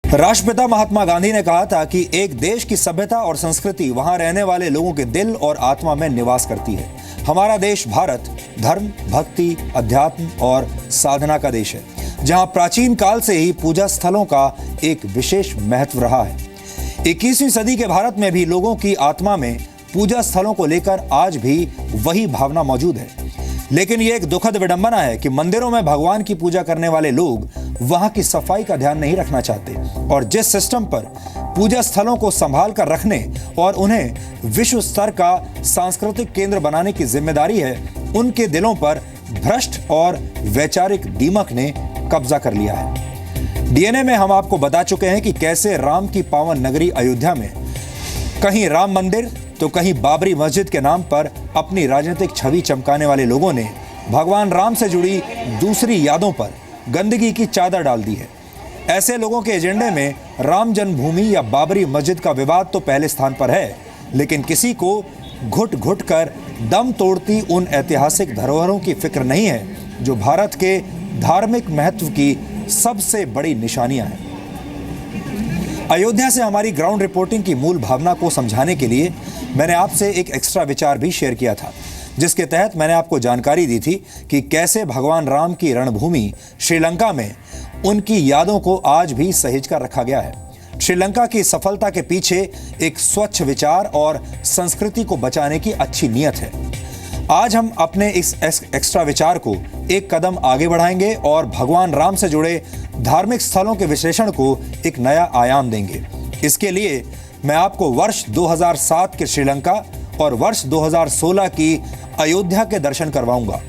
राष्ट्रपिता महात्मा गांधी ने कहा था कि एक देश की सभ्यता और संस्कृति वहां रहने वाले लोगों के दिल और आत्मा में निवास करती है। हमारा देश भारत धर्म, भक्ति, अध्यात्म और साधना का देश है, जहां प्राचीन काल से ही पूजा स्थलों का एक विशेष महत्व रहा है। 21वीं सदी के भारत में भी लोगों की आत्मा में पूजा स्थलों को लेकर आज भी वही भावना मौजूद है। लेकिन ये एक दुखद विडंबना है कि मंदिरों में भगवान की पूजा करने वाले लोग वहां की सफाई का ध्यान नहीं रखना चाहते और जिस सिस्टम पर पूजा स्थलों को संभाल कर रखने और उन्हें विश्व स्तर का सांस्कृतिक केंद्र बनाने की जिम्मेदारी है, उनके दिलों पर भ्रष्ट और वैचारिक दीमक ने कब्जा कर लिया है। डीएनए में हम आपको बता चुके हैं कि कैसे राम की पावन नगरी अयोध्या में कहीं राम मंदिर तो कहीं बाबरी मस्जिद के नाम पर अपनी राजनीतिक छवि चमकाने वाले लोगों ने भगवान राम से जुड़ी दूसरी यादों पर गंदगी की चादर डाल दी है। ऐसे लोगों के एजेंडे में राम जन्मभूमि या बाबरी मस्जिद का विवाद तो पहले स्थान पर है, लेकिन किसी को घुट घुट कर दम तोड़ती उन ऐतिहासिक धरोहरों की फिक्र नहीं है जो भारत के धार्मिक महत्व की सबसे बड़ी निशानियां हैं। अयोध्या से हमारी ग्राउंड रिपोर्टिंग की मूल भावना को समझाने के लिए मैंने आपसे एक एक्स्ट्रा विचार भी शेयर किया था, जिसके तहत मैंने आपको जानकारी दी थी कि कैसे भगवान राम की रणभूमि श्रीलंका में उनकी यादों को आज भी सहेज कर रखा गया है। श्रीलंका की सफलता के पीछे एक स्वच्छ विचार और संस्कृति को बचाने की अच्छी नीयत है। आज हम अपने इस एक्स्ट्रा विचार को एक कदम आगे बढ़ाएंगे और भगवान राम से जुड़े धार्मिक स्थलों के विश्लेषण को एक नया आयाम देंगे। इसके लिए मैं आपको वर्ष 2007 के श्रीलंका और वर्ष 2016 की अयोध्या के दर्शन करवाऊंगा।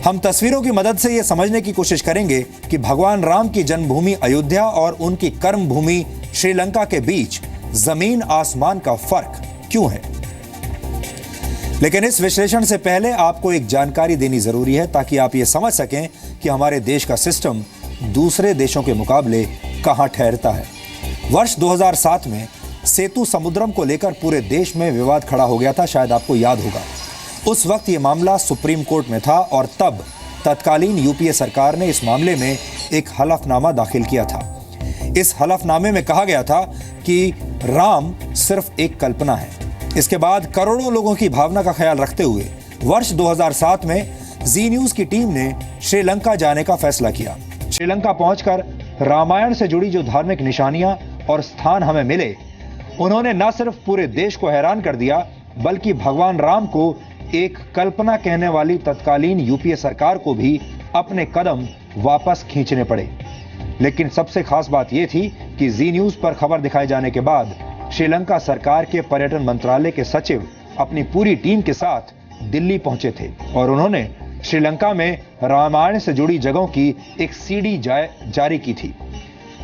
हम तस्वीरों की मदद से यह समझने की कोशिश करेंगे कि भगवान राम की जन्मभूमि अयोध्या और उनकी कर्म भूमि श्रीलंका के बीच जमीन आसमान का फर्क क्यों है। लेकिन इस विश्लेषण से पहले आपको एक जानकारी देनी जरूरी है ताकि आप ये समझ सकें कि हमारे देश का सिस्टम दूसरे देशों के मुकाबले कहां ठहरता है। वर्ष 2007 में सेतु समुद्रम को लेकर पूरे देश में विवाद खड़ा हो गया था, शायद आपको याद होगा। उस वक्त ये मामला सुप्रीम कोर्ट में था और तब तत्कालीन यूपीए सरकार ने इस मामले में एक हलफनामा दाखिल किया था। इस हलफनामे में कहा गया था कि राम सिर्फ एक कल्पना है। इसके बाद करोड़ों लोगों की भावना का ख्याल रखते हुए वर्ष 2007 में जी न्यूज की टीम ने श्रीलंका जाने का फैसला किया। श्रीलंका पहुंचकर रामायण से जुड़ी जो धार्मिक निशानियां और स्थान हमें मिले, उन्होंने न सिर्फ पूरे देश को हैरान कर दिया बल्कि भगवान राम को एक कल्पना कहने वाली तत्कालीन यूपीए सरकार को भी अपने कदम वापस खींचने पड़े। लेकिन सबसे खास बात यह थी कि जी न्यूज पर खबर दिखाए जाने के बाद श्रीलंका सरकार के पर्यटन मंत्रालय के सचिव अपनी पूरी टीम के साथ दिल्ली पहुंचे थे और उन्होंने श्रीलंका में रामायण से जुड़ी जगहों की एक सीडी जारी की थी।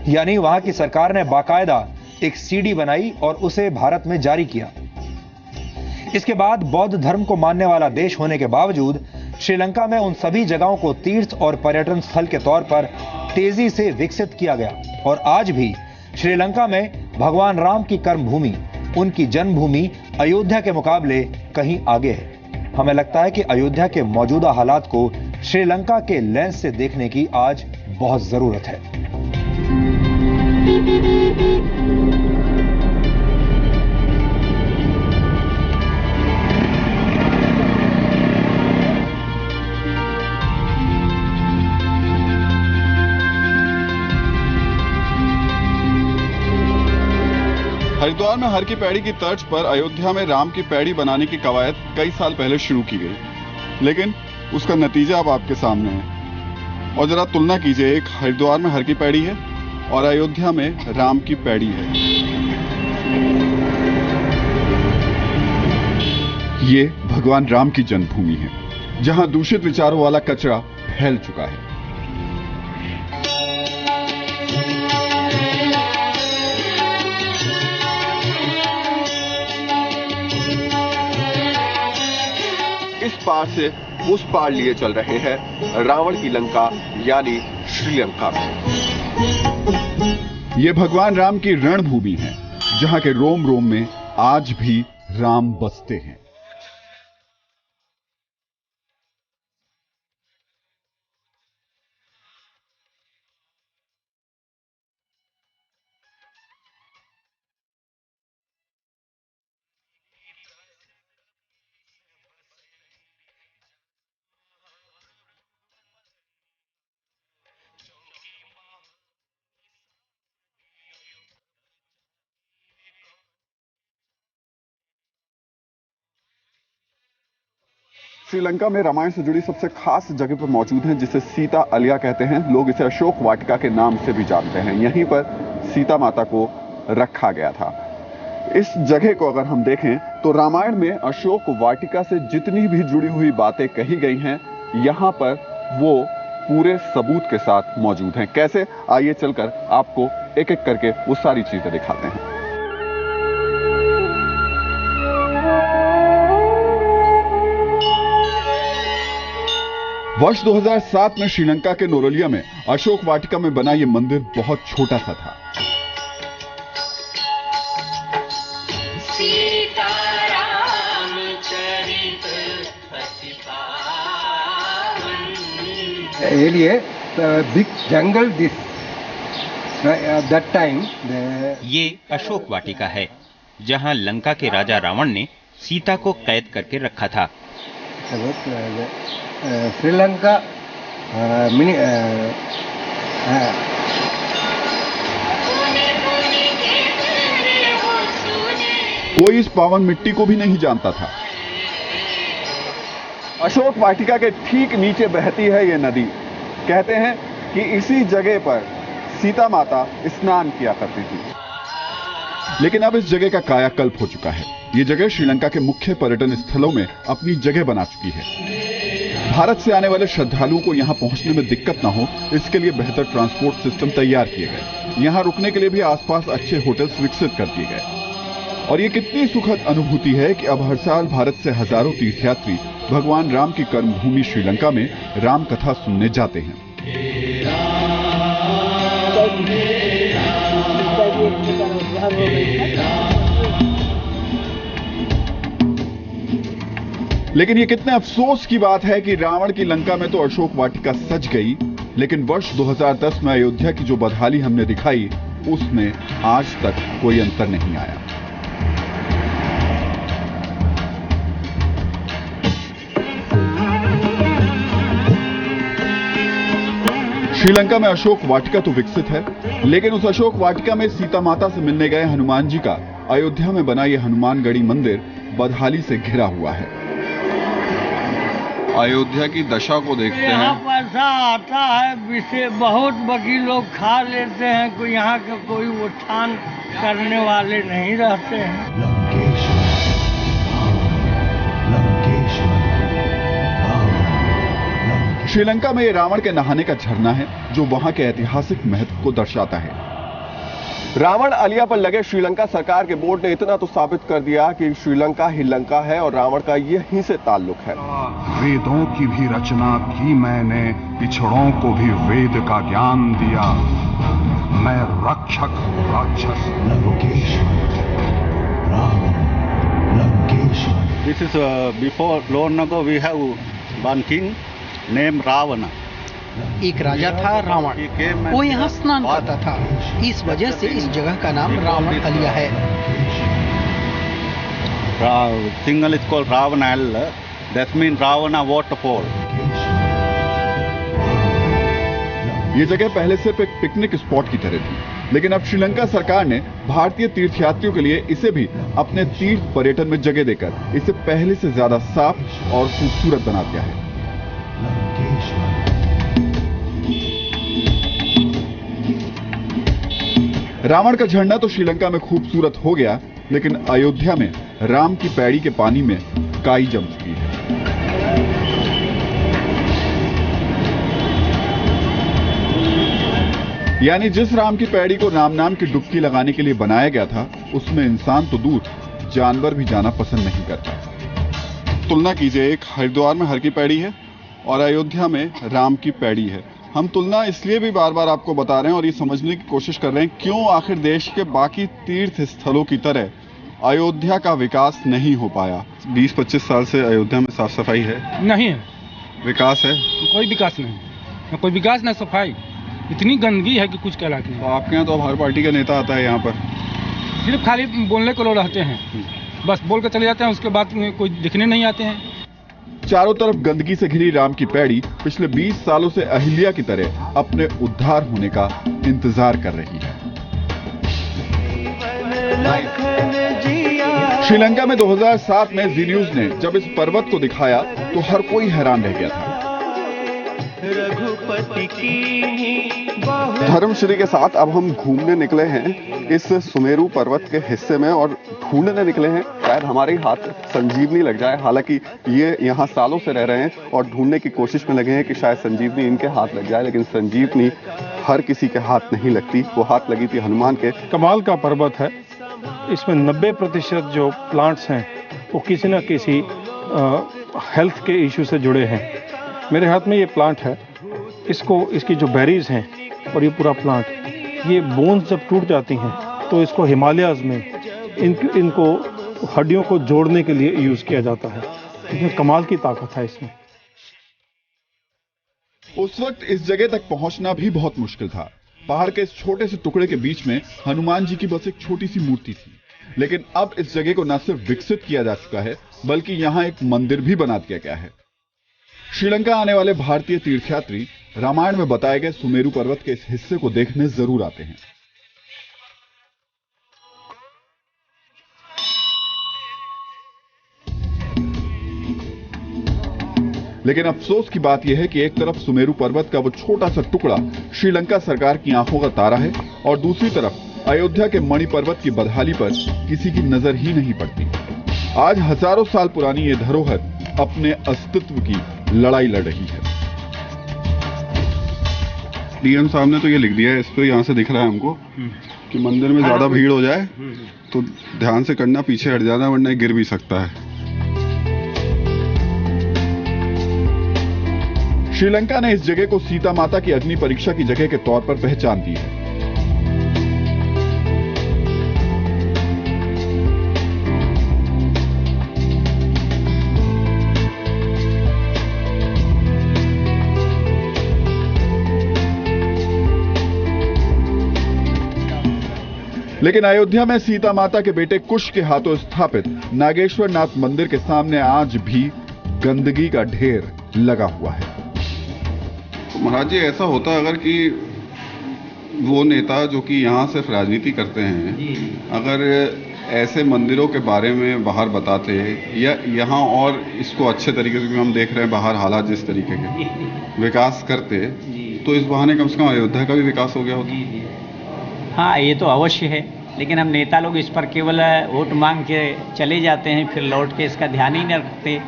यानी वहां की सरकार ने बाकायदा एक सीडी बनाई और उसे भारत में जारी किया। इसके बाद बौद्ध धर्म को मानने वाला देश होने के बावजूद श्रीलंका में उन सभी जगहों को तीर्थ और पर्यटन स्थल के तौर पर तेजी से विकसित किया गया और आज भी श्रीलंका में भगवान राम की कर्मभूमि, उनकी जन्मभूमि अयोध्या के मुकाबले कहीं आगे है। हमें लगता है कि अयोध्या के मौजूदा हालात को श्रीलंका के लेंस से देखने की आज बहुत जरूरत है। हरिद्वार में हर की पैड़ी की तर्ज पर अयोध्या में राम की पैड़ी बनाने की कवायद कई साल पहले शुरू की गई, लेकिन उसका नतीजा अब आपके सामने है। और जरा तुलना कीजिए, एक हरिद्वार में हर की पैड़ी है और अयोध्या में राम की पैड़ी है। ये भगवान राम की जन्मभूमि है, जहां दूषित विचारों वाला कचरा फैल चुका है। इस पार से उस पार लिए चल रहे हैं रावण की लंका यानी श्रीलंका। ये भगवान राम की रणभूमि है, जहां के रोम रोम में आज भी राम बसते हैं। श्रीलंका में रामायण से जुड़ी सबसे खास जगह पर मौजूद हैं, जिसे सीता अलिया कहते हैं। लोग इसे अशोक वाटिका के नाम से भी जानते हैं। यहीं पर सीता माता को रखा गया था। इस जगह को अगर हम देखें तो रामायण में अशोक वाटिका से जितनी भी जुड़ी हुई बातें कही गई हैं, यहां पर वो पूरे सबूत के साथ मौजूद हैं। कैसे, आइए चलकर आपको एक एक करके वो सारी चीजें दिखाते हैं। वर्ष 2007 में श्रीलंका के नोरोलिया में अशोक वाटिका में बना ये मंदिर बहुत छोटा सा था। Big jungle this that time. ये अशोक वाटिका है जहां लंका के राजा रावण ने सीता को कैद करके रखा था। श्रीलंका कोई इस पावन मिट्टी को भी नहीं जानता था। अशोक वाटिका के ठीक नीचे बहती है ये नदी। कहते हैं कि इसी जगह पर सीता माता स्नान किया करती थी। लेकिन अब इस जगह का कायाकल्प हो चुका है। ये जगह श्रीलंका के मुख्य पर्यटन स्थलों में अपनी जगह बना चुकी है। भारत से आने वाले श्रद्धालुओं को यहां पहुंचने में दिक्कत ना हो, इसके लिए बेहतर ट्रांसपोर्ट सिस्टम तैयार किए गए। यहां रुकने के लिए भी आसपास अच्छे होटल्स विकसित कर दिए गए। और ये कितनी सुखद अनुभूति है कि अब हर साल भारत से हजारों तीर्थयात्री भगवान राम की कर्मभूमि श्रीलंका में राम कथा सुनने जाते हैं। लेकिन ये कितने अफसोस की बात है कि रावण की लंका में तो अशोक वाटिका सज गई, लेकिन वर्ष 2010 में अयोध्या की जो बदहाली हमने दिखाई, उसमें आज तक कोई अंतर नहीं आया। श्रीलंका में अशोक वाटिका तो विकसित है, लेकिन उस अशोक वाटिका में सीता माता से मिलने गए हनुमान जी का अयोध्या में बना यह हनुमानगढ़ी मंदिर बदहाली से घिरा हुआ है। अयोध्या की दशा को देखते हैं। यहाँ पैसा आता है, विषय बहुत बाकी लोग खा लेते हैं, कोई यहाँ के कोई उत्थान करने वाले नहीं रहते हैं। श्रीलंका में ये रावण के नहाने का झरना है, जो वहां के ऐतिहासिक महत्व को दर्शाता है। रावण अलिया पर लगे श्रीलंका सरकार के बोर्ड ने इतना तो साबित कर दिया कि श्रीलंका ही लंका है और रावण का यहीं से ताल्लुक है। वेदों की भी रचना की मैंने, पिछड़ों को भी वेद का ज्ञान दिया। मैं रक्षक राक्षस This is before long ago we have one king named Ravana. एक राजा था रावण, वो यहाँ स्नान करता था, इस वजह से इस जगह का नाम रावण अलिया है। Single is called Ravanalla, that means Ravana waterfall. ये जगह पहले सिर्फ एक पिकनिक स्पॉट की तरह थी, लेकिन अब श्रीलंका सरकार ने भारतीय तीर्थयात्रियों के लिए इसे भी अपने तीर्थ पर्यटन में जगह देकर इसे पहले से ज्यादा साफ और खूबसूरत बना दिया है। रावण का झरना तो श्रीलंका में खूबसूरत हो गया, लेकिन अयोध्या में राम की पैड़ी के पानी में काई जम चुकी है। यानी जिस राम की पैड़ी को राम नाम की डुबकी लगाने के लिए बनाया गया था, उसमें इंसान तो दूर, जानवर भी जाना पसंद नहीं करता। तुलना कीजिए, एक हरिद्वार में हर की पैड़ी है और अयोध्या में राम की पैड़ी है। हम तुलना इसलिए भी बार बार आपको बता रहे हैं और ये समझने की कोशिश कर रहे हैं क्यों आखिर देश के बाकी तीर्थ स्थलों की तरह अयोध्या का विकास नहीं हो पाया। 20-25 साल से अयोध्या में साफ सफाई है? नहीं है। विकास है? कोई विकास नहीं, न कोई विकास न सफाई, इतनी गंदगी है कि कुछ कहलाती नहीं। तो आपके यहाँ तो हर पार्टी का नेता आता है यहाँ पर, सिर्फ खाली बोलने को लोग रहते हैं, बस बोल कर चले जाते हैं, उसके बाद कोई दिखने नहीं आते हैं। चारों तरफ गंदगी से घिरी राम की पैड़ी पिछले 20 सालों से अहिल्या की तरह अपने उद्धार होने का इंतजार कर रही है। श्रीलंका में 2007 में जी न्यूज ने जब इस पर्वत को दिखाया तो हर कोई हैरान रह गया था। धर्मश्री के साथ अब हम घूमने निकले हैं इस सुमेरु पर्वत के हिस्से में और ढूंढने निकले हैं शायद हमारे हाथ संजीवनी लग जाए। हालांकि ये यहाँ सालों से रह रहे हैं और ढूंढने की कोशिश में लगे हैं कि शायद संजीवनी इनके हाथ लग जाए, लेकिन संजीवनी हर किसी के हाथ नहीं लगती। वो हाथ लगी थी हनुमान के। कमाल का पर्वत है। इसमें 90% जो प्लांट्स हैं वो किसी न किसी हेल्थ के इश्यू से जुड़े हैं। मेरे हाथ में ये प्लांट है, इसकी जो बेरीज हैं और ये पूरा प्लांट, ये बोन्स जब टूट जाती हैं तो इसको हिमालयाज में इनको हड्डियों को जोड़ने के लिए यूज किया जाता है। इसमें कमाल की ताकत है इसमें। उस वक्त इस जगह तक पहुंचना भी बहुत मुश्किल था। पहाड़ के इस छोटे से टुकड़े के बीच में हनुमान जी की बस एक छोटी सी मूर्ति थी, लेकिन अब इस जगह को न सिर्फ विकसित किया जा चुका है बल्कि यहां एक मंदिर भी बना दिया गया है। श्रीलंका आने वाले भारतीय तीर्थयात्री रामायण में बताए गए सुमेरु पर्वत के इस हिस्से को देखने जरूर आते हैं। लेकिन अफसोस की बात यह है कि एक तरफ सुमेरु पर्वत का वो छोटा सा टुकड़ा श्रीलंका सरकार की आंखों का तारा है और दूसरी तरफ अयोध्या के मणि पर्वत की बदहाली पर किसी की नजर ही नहीं पड़ती। आज हजारों साल पुरानी ये धरोहर अपने अस्तित्व की लड़ाई लड़ रही है। डीएम साहब ने तो ये लिख दिया है, इस पे यहां से दिख रहा है हमको कि मंदिर में ज्यादा भीड़ हो जाए तो ध्यान से करना, पीछे हट जाना वरना गिर भी सकता है। श्रीलंका ने इस जगह को सीता माता की अग्नि परीक्षा की जगह के तौर पर पहचान दी है। लेकिन अयोध्या में सीता माता के बेटे कुश के हाथों स्थापित नागेश्वर नाथ मंदिर के सामने आज भी गंदगी का ढेर लगा हुआ है। महाराज जी, ऐसा होता अगर कि वो नेता जो कि यहाँ सिर्फ राजनीति करते हैं, अगर ऐसे मंदिरों के बारे में बाहर बताते या यहाँ और इसको अच्छे तरीके से, हम देख रहे हैं बाहर हालात जिस तरीके के, विकास करते तो इस बहाने कम से कम अयोध्या का भी विकास हो गया होता। हाँ, ये तो अवश्य है, लेकिन हम नेता लोग इस पर केवल वोट मांग के चले जाते हैं, फिर लौट के इसका ध्यान ही नहीं रखते।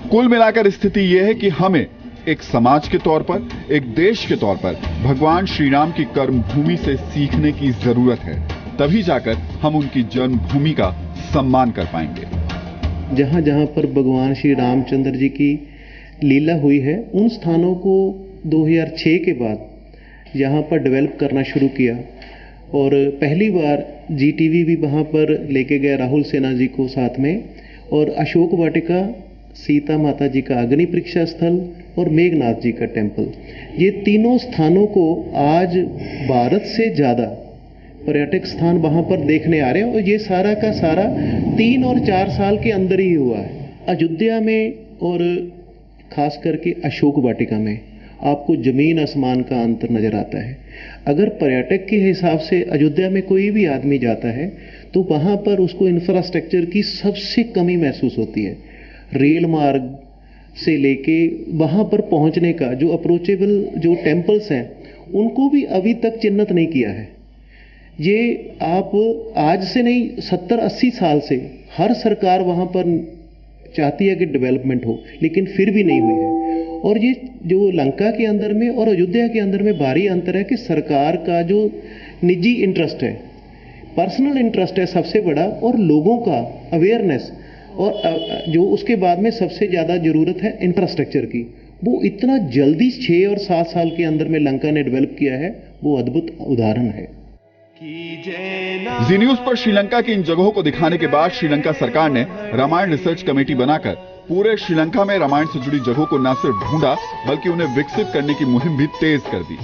कुल मिलाकर स्थिति यह है कि हमें एक समाज के तौर पर, एक देश के तौर पर भगवान श्री राम की कर्मभूमि से सीखने की जरूरत है, तभी जाकर हम उनकी जन्मभूमि का सम्मान कर पाएंगे। जहां जहां पर भगवान श्री रामचंद्र जी की लीला हुई है, उन स्थानों को 2006 के बाद यहाँ पर डेवलप करना शुरू किया और पहली बार जीटीवी भी वहाँ पर लेके गया राहुल सिन्हा जी को साथ में, और अशोक वाटिका, सीता माता जी का अग्नि परीक्षा स्थल और मेघनाथ जी का टेम्पल, ये तीनों स्थानों को आज भारत से ज़्यादा पर्यटक स्थान वहाँ पर देखने आ रहे हैं, और ये सारा का सारा 3 और 4 साल के अंदर ही हुआ है। अयोध्या में और खास करके अशोक वाटिका में आपको जमीन आसमान का अंतर नजर आता है। अगर पर्यटक के हिसाब से अयोध्या में कोई भी आदमी जाता है तो वहाँ पर उसको इंफ्रास्ट्रक्चर की सबसे कमी महसूस होती है। रेल मार्ग से लेके वहाँ पर पहुँचने का जो अप्रोचेबल जो टेम्पल्स हैं, उनको भी अभी तक चिन्हित नहीं किया है। ये आप आज से नहीं, 70-80 साल से हर सरकार वहाँ पर चाहती है कि डेवलपमेंट हो, लेकिन फिर भी नहीं हुई है। और ये जो लंका के अंदर में और अयोध्या के अंदर में भारी अंतर है कि सरकार का जो निजी इंटरेस्ट है, पर्सनल इंटरेस्ट है सबसे बड़ा, और लोगों का अवेयरनेस, और जो उसके बाद में सबसे ज़्यादा ज़रूरत है इंफ्रास्ट्रक्चर की, वो इतना जल्दी 6 और 7 साल के अंदर में लंका ने डेवलप किया है, वो अद्भुत उदाहरण है। जी न्यूज पर श्रीलंका की इन जगहों को दिखाने के बाद श्रीलंका सरकार ने रामायण रिसर्च कमेटी बनाकर पूरे श्रीलंका में रामायण से जुड़ी जगहों को न सिर्फ ढूंढा बल्कि उन्हें विकसित करने की मुहिम भी तेज कर दी।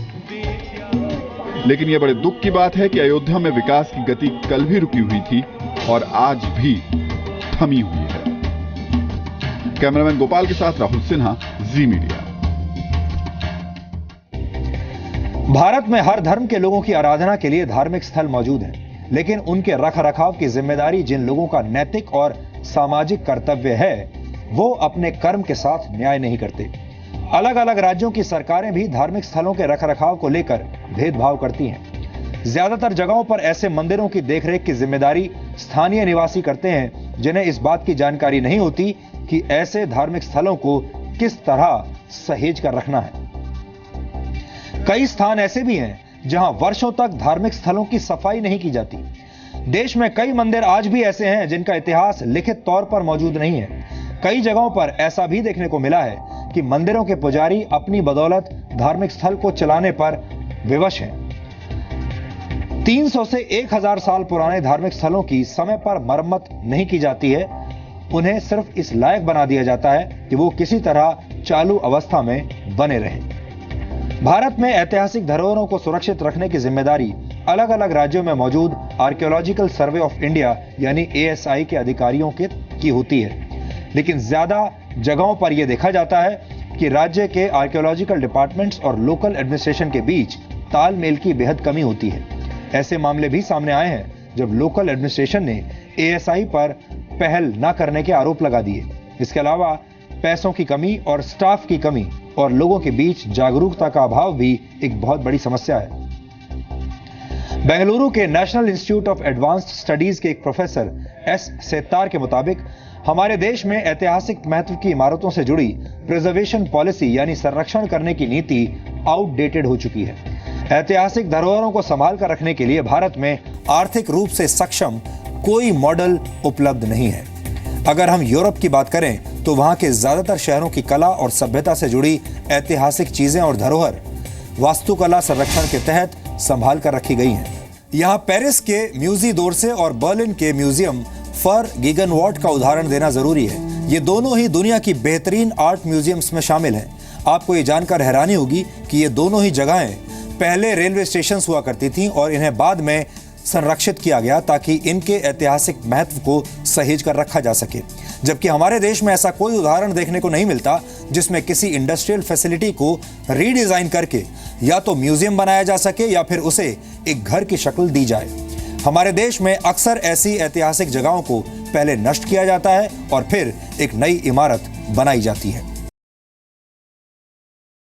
लेकिन यह बड़े दुख की बात है कि अयोध्या में विकास की गति कल भी रुकी हुई थी और आज भी थमी हुई है। कैमरामैन गोपाल के साथ राहुल सिन्हा, जी मीडिया। भारत में हर धर्म के लोगों की आराधना के लिए धार्मिक स्थल मौजूद हैं। लेकिन उनके रखरखाव की जिम्मेदारी जिन लोगों का नैतिक और सामाजिक कर्तव्य है, वो अपने कर्म के साथ न्याय नहीं करते। अलग अलग राज्यों की सरकारें भी धार्मिक स्थलों के रखरखाव को लेकर भेदभाव करती हैं। ज्यादातर जगहों पर ऐसे मंदिरों की देखरेख की जिम्मेदारी स्थानीय निवासी करते हैं, जिन्हें इस बात की जानकारी नहीं होती कि ऐसे धार्मिक स्थलों को किस तरह सहेज कर रखना है। कई स्थान ऐसे भी हैं जहां वर्षों तक धार्मिक स्थलों की सफाई नहीं की जाती। देश में कई मंदिर आज भी ऐसे हैं जिनका इतिहास लिखित तौर पर मौजूद नहीं है। कई जगहों पर ऐसा भी देखने को मिला है कि मंदिरों के पुजारी अपनी बदौलत धार्मिक स्थल को चलाने पर विवश हैं। 300 से 1000 साल पुराने धार्मिक स्थलों की समय पर मरम्मत नहीं की जाती है। उन्हें सिर्फ इस लायक बना दिया जाता है कि वो किसी तरह चालू अवस्था में बने रहें। भारत में ऐतिहासिक धरोहरों को सुरक्षित रखने की जिम्मेदारी अलग अलग राज्यों में मौजूद आर्कियोलॉजिकल सर्वे ऑफ इंडिया यानी ASI के अधिकारियों की होती है, लेकिन ज्यादा जगहों पर यह देखा जाता है कि राज्य के आर्कियोलॉजिकल डिपार्टमेंट्स और लोकल एडमिनिस्ट्रेशन के बीच तालमेल की बेहद कमी होती है। ऐसे मामले भी सामने आए हैं जब लोकल एडमिनिस्ट्रेशन ने ASI पर पहल न करने के आरोप लगा दिए। इसके अलावा पैसों की कमी और स्टाफ की कमी और लोगों के बीच जागरूकता का अभाव भी एक बहुत बड़ी समस्या है। बेंगलुरु के national institute of advanced studies के एक प्रोफेसर S. सेत्तार के मुताबिक हमारे देश में ऐतिहासिक महत्व की इमारतों से जुड़ी प्रिजर्वेशन पॉलिसी यानी संरक्षण करने की नीति आउटडेटेड हो चुकी है। ऐतिहासिक धरोहरों को संभाल कर रखने के लिए भारत में आर्थिक रूप से सक्षम कोई मॉडल उपलब्ध नहीं है। अगर हम यूरोप की बात करें तो वहां के ज्यादातर शहरों की कला और सभ्यता से जुड़ी ऐतिहासिक चीजें और धरोहर वास्तुकला संरक्षण के तहत संभाल कर रखी गई हैं। यहाँ पेरिस के म्यूजी d'Orsay और बर्लिन के म्यूजियम फर गिगनवॉर्ट का उदाहरण देना जरूरी है। ये दोनों ही दुनिया की बेहतरीन आर्ट म्यूजियम्स में शामिल हैं। आपको ये जानकर हैरानी होगी कि ये दोनों ही जगहें पहले रेलवे स्टेशन हुआ करती थीं और इन्हें बाद में संरक्षित किया गया ताकि इनके ऐतिहासिक महत्व को सहेज कर रखा जा सके। जबकि हमारे देश में ऐसा कोई उदाहरण देखने को नहीं मिलता जिसमें किसी इंडस्ट्रियल फैसिलिटी को रीडिजाइन करके या तो म्यूजियम बनाया जा सके या फिर उसे एक घर की शक्ल दी जाए। हमारे देश में अक्सर ऐसी ऐतिहासिक जगहों को पहले नष्ट किया जाता है और फिर एक नई इमारत बनाई जाती है।